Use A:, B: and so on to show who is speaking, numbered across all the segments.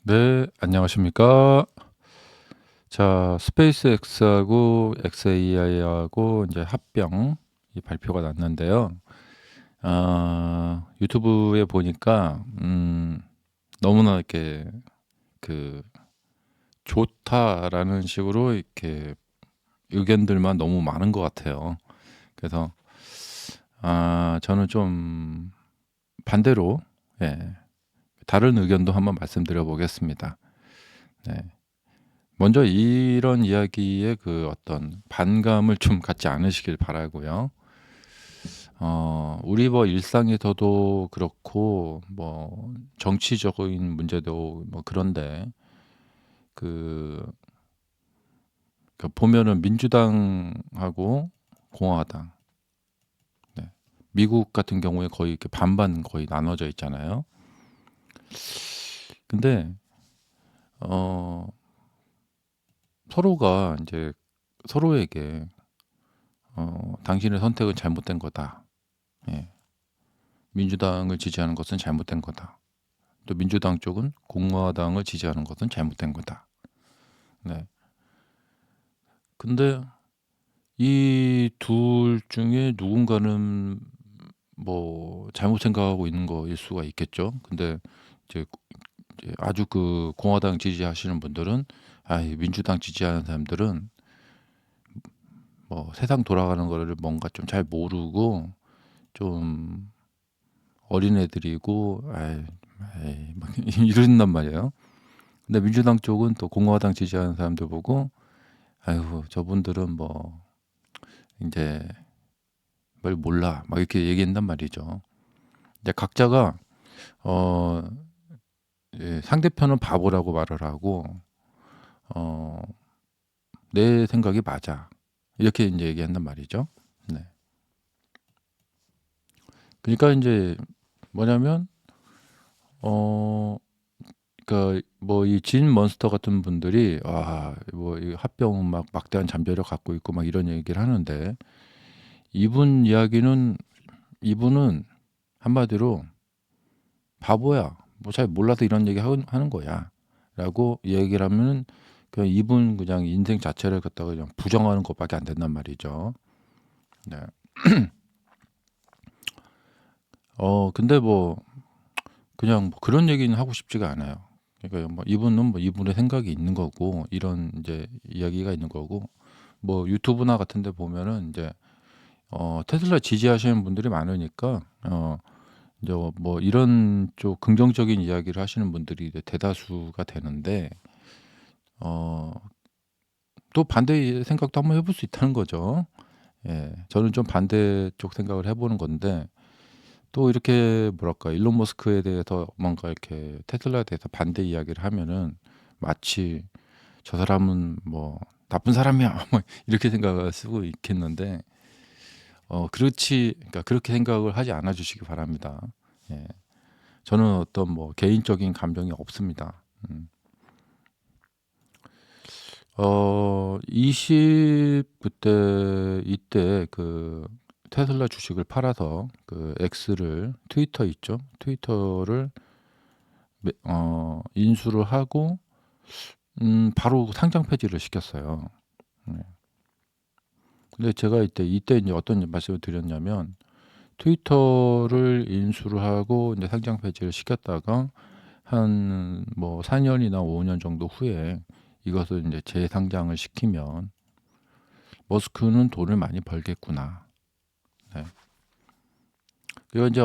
A: 네, 안녕하십니까. 자, 스페이스X하고 xAI하고 이제 합병 이 발표가 났는데요. 유튜브에 보니까 너무나 이렇게 그 좋다라는 식으로 이렇게 의견들만 너무 많은 것 같아요. 그래서 저는 좀 반대로, 예, 다른 의견도 한번 말씀드려 보겠습니다. 네. 먼저 이런 이야기에 그 어떤 반감을 좀 갖지 않으시길 바라고요. 우리 뭐 일상에서도 그렇고 뭐 정치적인 문제도 뭐 그런데 그, 그 보면은 민주당하고 공화당, 네. 미국 같은 경우에 거의 이렇게 반반 거의 나눠져 있잖아요. 근데 어, 서로가 이제 서로에게 당신의 선택은 잘못된 거다. 예. 민주당을 지지하는 것은 잘못된 거다. 또 민주당 쪽은 공화당을 지지하는 것은 잘못된 거다. 네. 근데 이 둘 중에 누군가는 뭐 잘못 생각하고 있는 거일 수가 있겠죠. 근데 이제 아주 그 공화당 지지하시는 분들은 민주당 지지하는 사람들은 뭐 세상 돌아가는 거를 뭔가 좀 잘 모르고 좀 어린애들이고 막 이런단 말이에요. 근데 민주당 쪽은 또 공화당 지지하는 사람들 보고 아유 저분들은 뭐 인제 뭘 몰라 막 이렇게 얘기한단 말이죠. 이제 각자가 어 상대편은 바보라고 말을 하고 어 "내 생각이 맞아." 이렇게 인제 얘기한단 말이죠. 네. 그러니까 인제 뭐냐면 어 그러니까 뭐 이 진 몬스터 같은 분들이 뭐 이 합병은 막 막대한 잠재력 갖고 있고 막 이런 얘기를 하는데 이분 이야기는 이분은 한마디로 "바보야. 뭐 잘 몰라서 이런 얘기 하는 거야."라고 얘기를 하면은 그냥 이분 그냥 인생 자체를 갖다가 그냥 부정하는 것밖에 안 된단 말이죠. 네. 근데 뭐 그냥 뭐 그런 얘기는 하고 싶지가 않아요. 그러니까 뭐 이분은 뭐 이분의 생각이 있는 거고 이런 인제 이야기가 있는 거고 뭐 유튜브나 같은 데 보면은 인제 테슬라 지지하시는 분들이 많으니까 인제 뭐 이런 쪽 긍정적인 이야기를 하시는 분들이 이제 대다수가 되는데 어 또 반대의 생각도 한번 해볼 수 있다는 거죠. 예. 저는 좀 반대쪽 생각을 해 보는 건데 또 이렇게 뭐랄까 일론 머스크에 대해서 뭔가 이렇게 테슬라에 대해서 반대 이야기를 하면은 마치 '저 사람은 뭐 나쁜 사람이야.' 뭐 이렇게 생각할 수도 있겠는데 그렇지 그러니까 그렇게 생각을 하지 않아 주시기 바랍니다. 예. 저는 어떤 뭐 개인적인 감정이 없습니다. 음. 20 이때 그 테슬라 주식을 팔아서 그 X를 트위터 있죠? 트위터를 인수를 하고 바로 상장 폐지를 시켰어요. 네. 근데 제가 이때 인제 어떤 말씀을 드렸냐면 트위터를 인수를 하고 인제 상장 폐지를 시켰다가 한 뭐 4 년이나 5년 정도 후에 이것을 인제 재상장을 시키면 '머스크는 돈을 많이 벌겠구나.' 네. 그리고 인제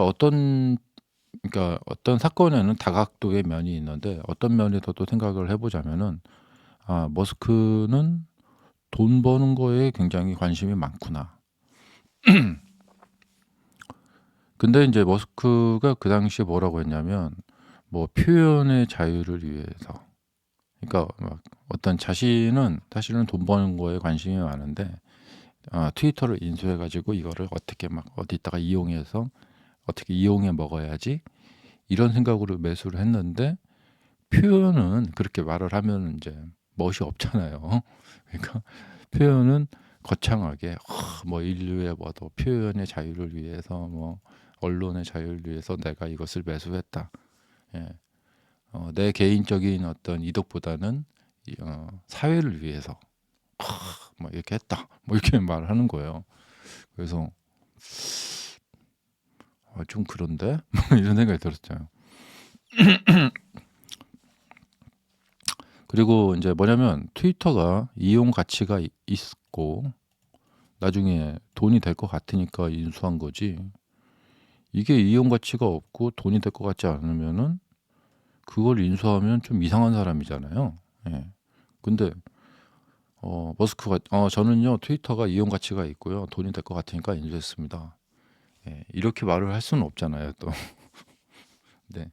A: 그러니까 어떤 사건에는 다각도의 면이 있는데 어떤 면에서도 생각을 해 보자면은 '머스크는 돈 버는 거에 굉장히 관심이 많구나.' 근데 인제 머스크가 그 당시에 뭐라고 했냐면 뭐 "표현의 자유를 위해서" 그러니까 막 어떤 자신은 사실은 돈 버는 거에 관심이 많은데 트위터를 인수해 가지고 이거를 어떻게 막 어디다가 이용해서 '어떻게 이용해 먹어야지.' 이런 생각으로 매수를 했는데 표현은 그렇게 말을 하면은 인제 멋이 없잖아요. 그러니까 표현은 거창하게 뭐 "인류의 뭐 더 표현의 자유를 위해서 뭐 언론의 자유를 위해서 내가 이것을 매수했다." 예. 내 개인적인 어떤 이득보다는 사회를 위해서 뭐 이렇게 했다. 뭐 이렇게 말하는 거예요. 그래서 좀 그런데 이런 생각이 들었죠. 그리고 이제 뭐냐면 트위터가 이용 가치가 있고 나중에 돈이 될 것 같으니까 인수한 거지. 이게 이용 가치가 없고 돈이 될 것 같지 않으면은 그걸 인수하면 좀 이상한 사람이잖아요. 예. 근데 머스크가 저는요 트위터가 이용 가치가 있고요 돈이 될 것 같으니까 인수했습니다. 예. 이렇게 말을 할 수는 없잖아요 또. 네.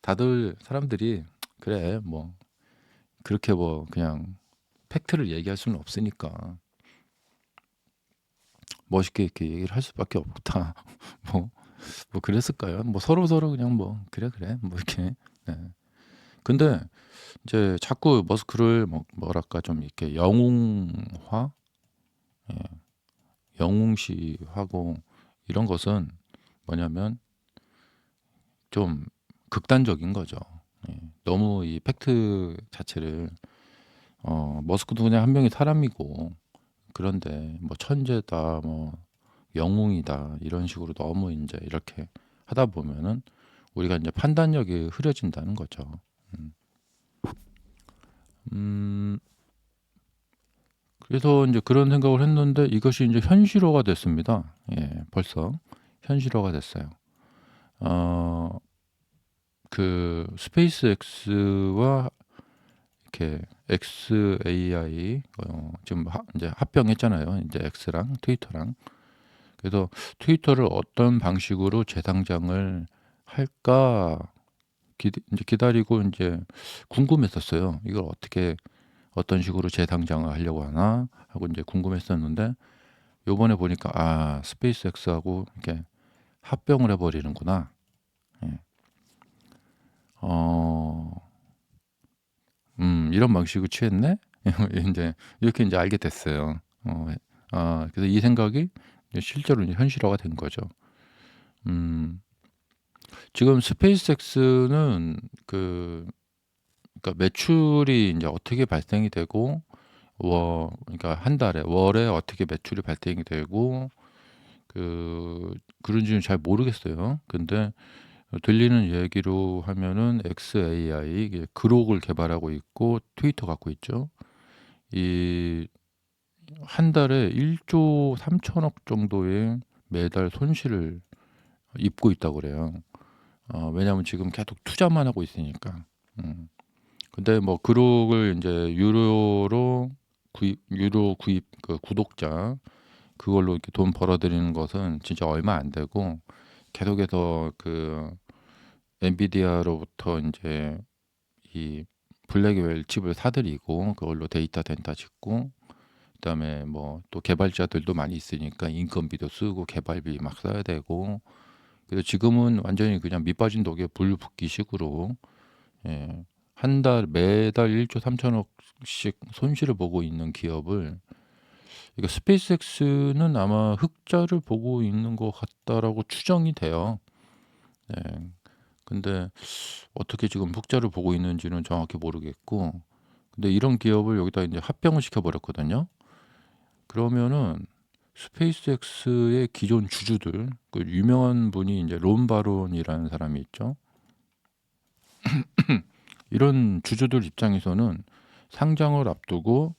A: 다들 사람들이 그래 뭐 그렇게 뭐 그냥 팩트를 얘기할 수는 없으니까 멋있게 이렇게 얘기를 할 수밖에 없다. 뭐, 뭐 그랬을까요? 뭐 서로 그냥 뭐 그래 뭐 이렇게. 네. 근데 이제 자꾸 머스크를 뭐랄까 좀 이렇게 영웅화, 예, 영웅시하고 이런 것은 뭐냐면 좀 극단적인 거죠. 예. 너무 이 팩트 자체를 머스크도 그냥 한 명의 사람이고 그런데 뭐 천재다 뭐 영웅이다 이런 식으로 너무 이제 이렇게 하다 보면은 우리가 이제 판단력이 흐려진다는 거죠. 음. 음, 그래서 이제 그런 생각을 했는데 이것이 이제 현실화가 됐습니다. 예, 벌써 현실화가 됐어요. 어, 그 스페이스 X와 이렇게 XAI 지금 이제 합병했잖아요. 이제 X랑 트위터랑. 그래서 트위터를 어떤 방식으로 재상장을 할까 이제 기다리고 이제 궁금했었어요. 이걸 어떻게 어떤 식으로 재상장을 하려고 하나 하고 이제 궁금했었는데 요번에 보니까 스페이스 X하고 이렇게 합병을 해버리는구나. 예. 어, 이런 방식을 취했네. 이제 이렇게 이제 알게 됐어요. 그래서 이 생각이 이제 실제로 이제 현실화가 된 거죠. 음, 지금 스페이스 X는 그러니까 매출이 이제 어떻게 발생이 되고 그러니까 한 달에 월에 어떻게 매출이 발생이 되고 그런지는 잘 모르겠어요. 근데 들리는 얘기로 하면은 XAI 이게 그록을 개발하고 있고 트위터 갖고 있죠. 이 한 달에 1조 3천억 정도의 매달 손실을 입고 있다고 그래요. 왜냐하면 지금 계속 투자만 하고 있으니까. 음. 근데 뭐 그룹을 이제 유료 구입 그 구독자 그걸로 이렇게 돈 벌어들이는 것은 진짜 얼마 안 되고 계속해서 엔비디아로부터 이제 이 블랙웰 칩을 사들이고 그걸로 데이터 센터 짓고 그다음에 뭐 또 개발자들도 많이 있으니까 인건비도 쓰고 개발비 막 써야 되고 그래서 지금은 완전히 그냥 밑 빠진 독에 불 붙기 식으로 예, 한 달 매달 1조 3천억씩 손실을 보고 있는 기업을 이거 스페이스X는 아마 흑자를 보고 있는 것 같다라고 추정이 돼요. 네. 근데 어떻게 지금 흑자를 보고 있는지는 정확히 모르겠고, 근데 이런 기업을 여기다 이제 합병을 시켜버렸거든요. 그러면은 스페이스X의 기존 주주들, 그 유명한 분이 이제 론 바론이라는 사람이 있죠. 이런 주주들 입장에서는 상장을 앞두고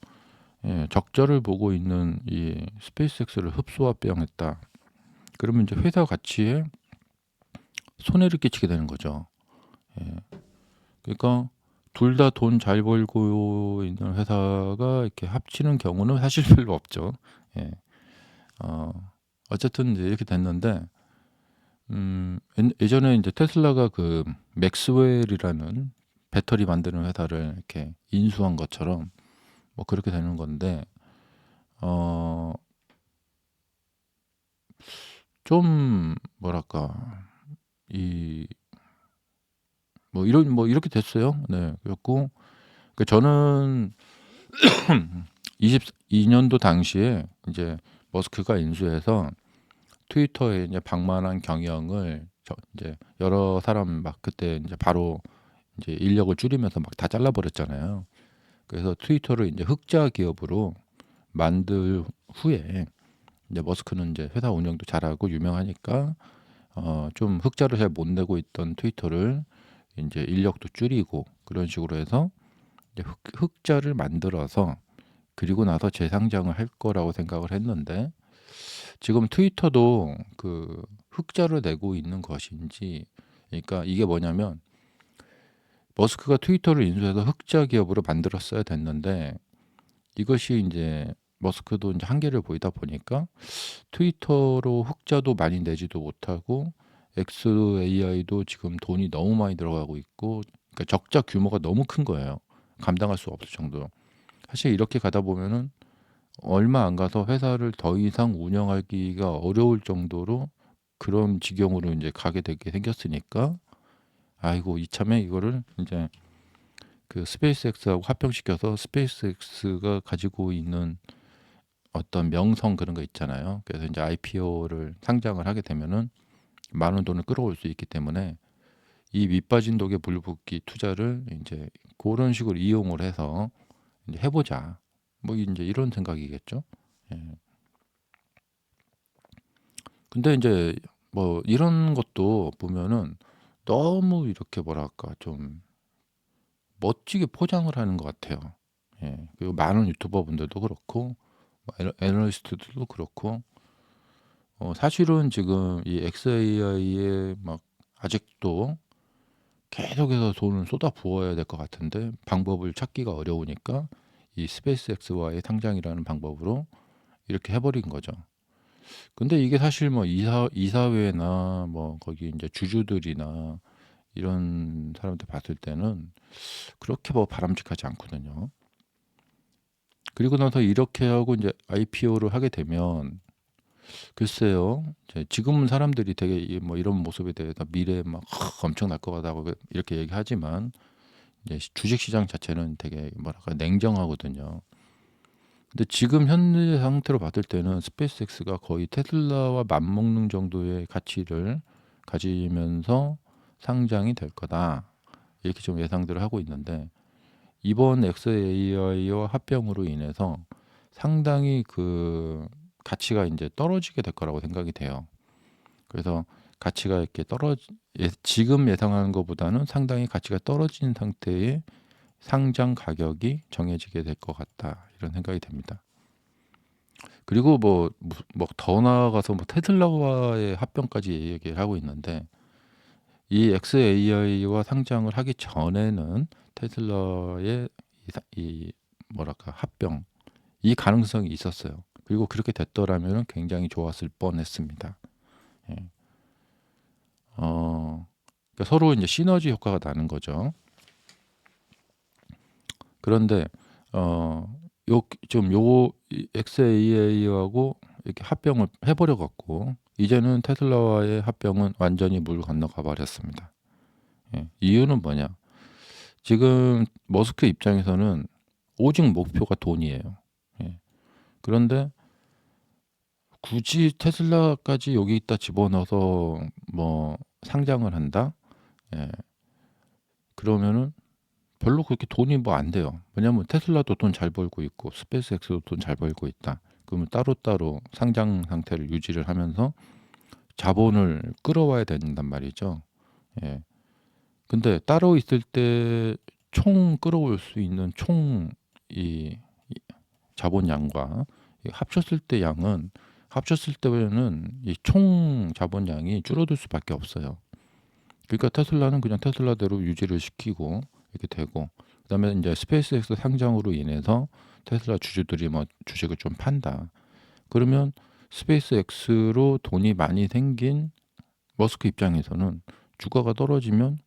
A: 적자를 보고 있는 이 스페이스X를 흡수합병했다. 그러면 이제 회사 가치에 손해를 끼치게 되는 거죠. 예. 그러니까 둘 다 돈 잘 벌고 있는 회사가 이렇게 합치는 경우는 사실 별로 없죠. 예. 어, 어쨌든 이제 이렇게 됐는데, 예전에 이제 테슬라가 그 맥스웰이라는 배터리 만드는 회사를 이렇게 인수한 것처럼 뭐 그렇게 되는 건데, 어, 좀 뭐랄까 이 뭐 이런 뭐 이렇게 됐어요. 네. 그랬고 저는 22년도 당시에 이제 머스크가 인수해서 트위터에 이제 방만한 경영을 이제 여러 사람 막 그때 이제 바로 이제 인력을 줄이면서 막 다 잘라 버렸잖아요. 그래서 트위터를 이제 흑자 기업으로 만들 후에 이제 머스크는 이제 회사 운영도 잘하고 유명하니까 좀 흑자를 잘 못 내고 있던 트위터를 인제 인력도 줄이고 그런 식으로 해서 이제 흑자를 만들어서 그리고 나서 재상장을 할 거라고 생각을 했는데 지금 트위터도 그 흑자를 내고 있는 것인지, 그러니까 이게 뭐냐면 머스크가 트위터를 인수해서 흑자 기업으로 만들었어야 됐는데 이것이 인제 머스크도 인제 한계를 보이다 보니까 트위터로 흑자도 많이 내지도 못하고 xAI도 지금 돈이 너무 많이 들어가고 있고, 그러니까 적자 규모가 너무 큰 거예요. 감당할 수 없을 정도로. 사실 이렇게 가다 보면은 얼마 안 가서 회사를 더 이상 운영하기가 어려울 정도로 그런 지경으로 인제 가게 되게 생겼으니까 아이고 이참에 이거를 인제 그 스페이스X하고 합병시켜서 스페이스X가 가지고 있는 어떤 명성 그런 거 있잖아요. 그래서 인제 IPO를 상장을 하게 되면은 많은 돈을 끌어올 수 있기 때문에 이 밑빠진 독에 물 붓기 투자를 인제 고런 식으로 이용을 해서 인제 해 보자. 뭐 인제 이런 생각이겠죠. 예. 근데 인제 뭐 이런 것도 보면은 너무 이렇게 뭐랄까 좀 멋지게 포장을 하는 것 같아요. 예. 그리고 많은 유튜버 분들도 그렇고 뭐 애널리스트들도 그렇고 사실은 지금 이 xAI에 막 아직도 계속해서 돈을 쏟아 부어야 될 것 같은데 방법을 찾기가 어려우니까 이 스페이스X와의 상장이라는 방법으로 이렇게 해 버린 거죠. 근데 이게 사실 뭐 이사회나 뭐 거기 인제 주주들이나 이런 사람들 봤을 때는 그렇게 뭐 바람직하지 않거든요. 그리고 나서 이렇게 하고 인제 IPO를 하게 되면 글쎄요. 이제 지금은 사람들이 되게 이 뭐 이런 모습에 대해서 미래에 막 엄청날 것 같다고 이렇게 얘기하지만 이제 주식 시장 자체는 되게 뭐랄까 냉정하거든요. 근데 지금 현재 상태로 봤을 때는 스페이스X가 거의 테슬라와 맞먹는 정도의 가치를 가지면서 상장이 될 거다. 이렇게 좀 예상들을 하고 있는데 이번 xAI와 합병으로 인해서 상당히 그 가치가 인제 떨어지게 될 거라고 생각이 돼요. 그래서 가치가 이렇게 지금 예상하는 것보다는 상당히 가치가 떨어진 상태의 상장 가격이 정해지게 될 것 같다. 이런 생각이 됩니다. 그리고 뭐 더 나아가서 뭐 테슬라와의 합병까지 얘기를 하고 있는데 이 xAI와 상장을 하기 전에는 테슬라의 이 뭐랄까 합병 이 가능성이 있었어요. 그리고 그렇게 됐더라면은 굉장히 좋았을 뻔했습니다. 예. 그러니까 서로 인제 시너지 효과가 나는 거죠. 그런데 요 좀 이 xAI하고 이렇게 합병을 해 버려 갖고 이제는 테슬라와의 합병은 완전히 물 건너가 버렸습니다. 예. 이유는 뭐냐? 지금 머스크 입장에서는 오직 목표가 돈이에요. 예. 그런데 굳이 테슬라까지 여기에다 집어넣어서 뭐 상장을 한다? 예. 그러면은 별로 그렇게 돈이 뭐 안 돼요. 왜냐하면 테슬라도 돈 잘 벌고 있고 스페이스X도 돈 잘 벌고 있다. 그러면 따로따로 상장 상태를 유지를 하면서 자본을 끌어와야 된단 말이죠. 예. 근데 따로 있을 때 총 끌어올 수 있는 총 이 자본량과 합쳤을 때 양은 합쳤을 때는 이 총 자본량이 줄어들 수밖에 없어요. 그러니까 테슬라는 그냥 테슬라대로 유지를 시키고 이렇게 되고 그다음에 인제 스페이스X 상장으로 인해서 테슬라 주주들이 뭐 주식을 좀 판다. 그러면 스페이스X로 돈이 많이 생긴 머스크 입장에서는 주가가 떨어지면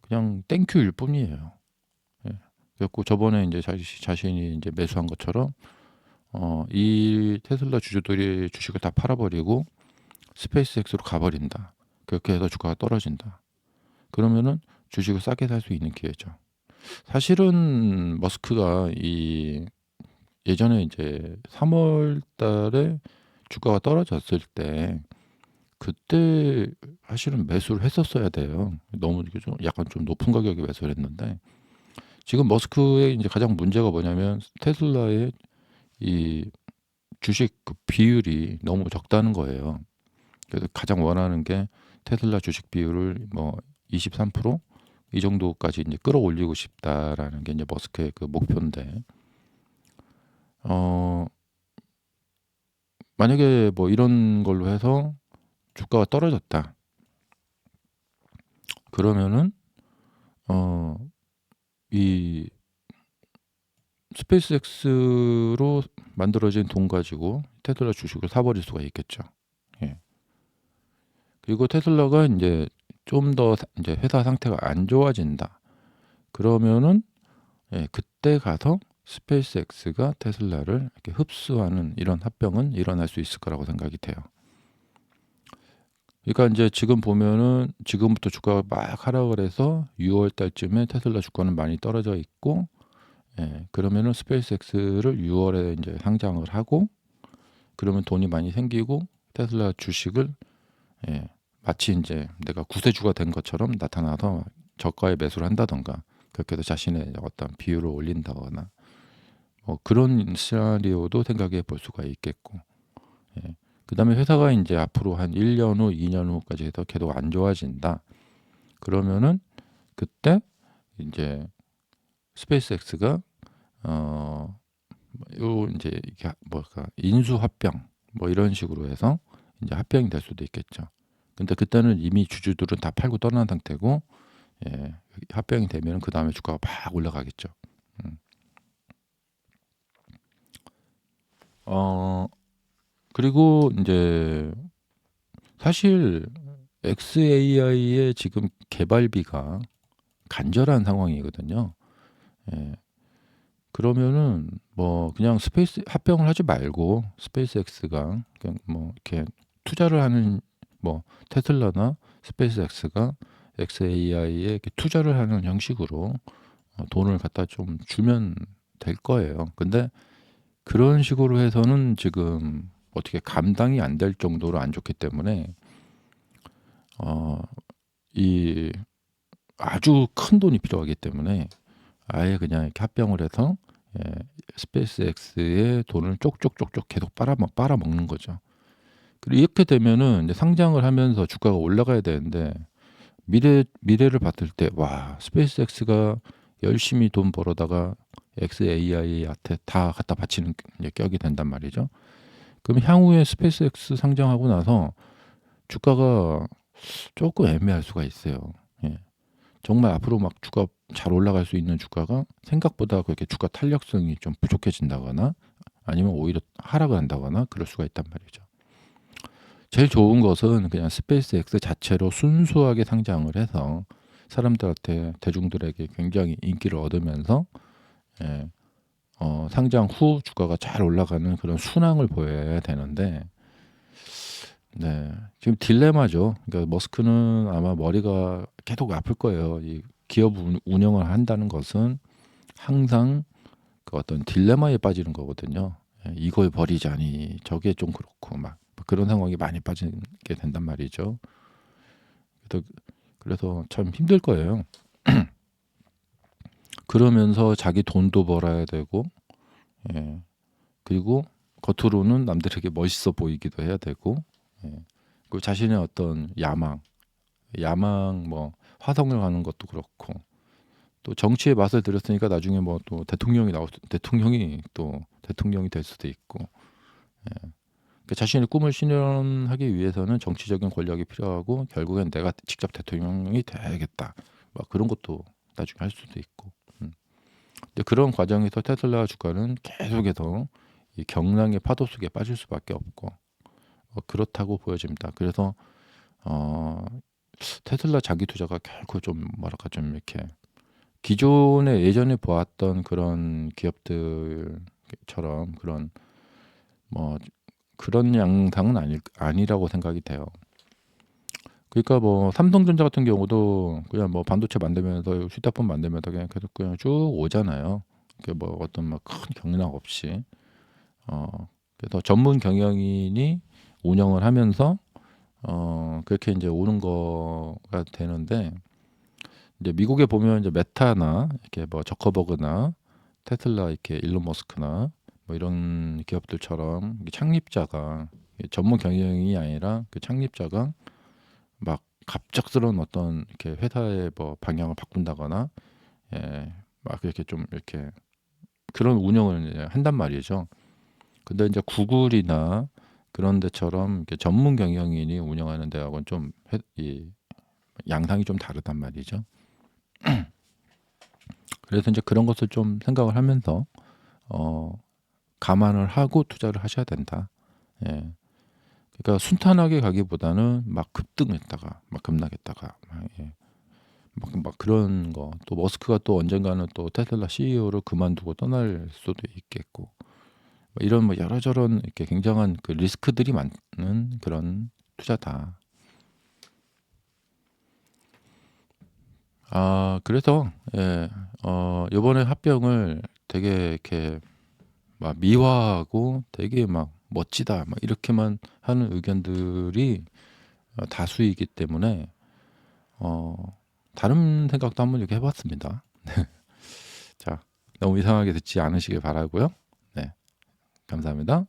A: 그냥 땡큐일 뿐이에요. 예. 그래 갖고 저번에 인제 자신이 인제 매수한 것처럼 이 테슬라 주주들이 주식을 다 팔아 버리고 스페이스X로 가 버린다. 그렇게 해서 주가가 떨어진다. 그러면은 주식을 싸게 살 수 있는 기회죠. 사실은 머스크가 이 예전에 이제 3월 달에 주가가 떨어졌을 때 그때 사실은 매수를 했었어야 돼요. 너무 이게 좀 약간 좀 높은 가격에 매수를 했는데 지금 머스크의 이제 가장 문제가 뭐냐면 테슬라의 이 주식 그 비율이 너무 적다는 거예요. 그래서 가장 원하는 게 테슬라 주식 비율을 뭐 23%이 정도까지 이제 끌어올리고 싶다라는 게 이제 머스크의 그 목표인데 어 만약에 뭐 이런 걸로 해서 주가가 떨어졌다. 그러면은 이 스페이스X로 만들어진 돈 가지고 테슬라 주식을 사버릴 수가 있겠죠. 예. 그리고 테슬라가 이제 좀 더 이제 회사 상태가 안 좋아진다. 그러면은 그때 가서 스페이스X가 테슬라를 이렇게 흡수하는 이런 합병은 일어날 수 있을 거라고 생각이 돼요. 그러니까 이제 지금 보면은 지금부터 주가가 막 하락을 해서 6월 달쯤에 테슬라 주가는 많이 떨어져 있고 그러면은 스페이스X를 6월에 이제 상장을 하고 그러면 돈이 많이 생기고 테슬라 주식을 예, 마치 이제 내가 구세주가 된 것처럼 나타나서 저가에 매수를 한다던가 그렇게 해서 자신의 어떤 비율을 올린다거나 뭐 그런 시나리오도 생각해 볼 수가 있겠고 그다음에 회사가 이제 앞으로 한 1년 후, 2년 후까지 해서 계속 안 좋아진다. 그러면은 그때 이제 스페이스X가 어 요 이제 이게 뭐랄까 인수 합병 뭐 이런 식으로 해서 이제 합병이 될 수도 있겠죠. 근데 그때는 이미 주주들은 다 팔고 떠난 상태고 합병이 되면 그 다음에 주가가 막 올라가겠죠. 음. 그리고 이제 사실 XAI의 지금 개발비가 간절한 상황이거든요. 예. 그러면은 뭐 그냥 스페이스 합병을 하지 말고 스페이스X가 그냥 뭐 이렇게 투자를 하는 뭐 테슬라나 스페이스X가 XAI에 이렇게 투자를 하는 형식으로 돈을 갖다 좀 주면 될 거예요. 근데 그런 식으로 해서는 지금 어떻게 감당이 안 될 정도로 안 좋기 때문에 어, 이 아주 큰 돈이 필요하기 때문에 아예 그냥 이렇게 합병을 해서 스페이스X의 돈을 쪽쪽쪽쪽 계속 빨아먹는 거죠. 그리고 이렇게 되면은 이제 상장을 하면서 주가가 올라가야 되는데 미래를 봤을 때 와 스페이스X가 열심히 돈 벌어다가 XAI한테 다 갖다 바치는 이제 격이 된단 말이죠. 그럼 향후에 스페이스X 상장하고 나서 주가가 조금 애매할 수가 있어요. 예. 정말 앞으로 막 주가 잘 올라갈 수 있는 주가가 생각보다 그렇게 주가 탄력성이 좀 부족해진다거나 아니면 오히려 하락을 한다거나 그럴 수가 있단 말이죠. 제일 좋은 것은 그냥 스페이스X 자체로 순수하게 상장을 해서 사람들한테 대중들에게 굉장히 인기를 얻으면서 예, 상장 후 주가가 잘 올라가는 그런 순항을 보여야 되는데 네, 지금 딜레마죠. 그러니까 머스크는 아마 머리가 계속 아플 거예요. 이 기업 운영을 한다는 것은 항상 그 어떤 딜레마에 빠지는 거거든요. 이걸 버리자니 저게 좀 그렇고 막 그런 상황이 많이 빠지게 된단 말이죠. 그래서, 그래서 참 힘들 거예요. 그러면서 자기 돈도 벌어야 되고, 예. 그리고 겉으로는 남들에게 멋있어 보이기도 해야 되고, 예. 그 자신의 어떤 야망 뭐 화성을 가는 것도 그렇고, 또 정치의 맛을 들였으니까 나중에 뭐 또 대통령이 또 대통령이 될 수도 있고, 그 자신의 꿈을 실현하기 위해서는 정치적인 권력이 필요하고 결국엔 내가 직접 대통령이 돼야겠다. 막 그런 것도 나중에 할 수도 있고. 근데 그런 과정에서 테슬라 주가는 계속해서 이 경랑의 파도 속에 빠질 수밖에 없고 그렇다고 보여집니다. 그래서 어, 테슬라 장기 투자가 결코 좀 뭐랄까 좀 이렇게 기존에 예전에 보았던 그런 기업들처럼 그런 뭐 그런 양상은 아니라고 생각이 돼요. 그러니까 뭐 삼성전자 같은 경우도 그냥 뭐 반도체 만들면서 휴대폰 만들면서 계속 그냥 쭉 오잖아요. 그게 뭐 어떤 막 큰 경락 없이 그래서 전문 경영인이 운영을 하면서 그렇게 이제 오는 거가 되는데 이제 미국에 보면 이제 메타나 이렇게 뭐 저커버그나 테슬라 이렇게 일론 머스크나 뭐 이런 기업들처럼 창립자가 전문 경영이 아니라 그 창립자가 막 갑작스러운 어떤 이렇게 회사의 뭐 방향을 바꾼다거나 막 이렇게 좀 이렇게 그런 운영을 이제 한단 말이죠. 근데 이제 구글이나 그런 데처럼 이렇게 전문 경영인이 운영하는 데하고는 좀 이 양상이 좀 다르단 말이죠. 그래서 이제 그런 것을 좀 생각을 하면서 어 감안을 하고 투자를 하셔야 된다. 예. 그러니까 순탄하게 가기보다는 막 급등했다가 막 급락했다가 막 그런 거. 또 머스크가 또 언젠가는 또 테슬라 CEO를 그만두고 떠날 수도 있겠고. 뭐 이런 뭐 여러저런 이렇게 굉장한 그 리스크들이 많은 그런 투자다. 그래서 요번에 합병을 되게 이렇게 막 미화하고 되게 막 멋지다 막 이렇게만 하는 의견들이 다수이기 때문에 어 다른 생각도 한번 이렇게 해 봤습니다. 자, 너무 이상하게 듣지 않으시길 바라고요. 네. 감사합니다.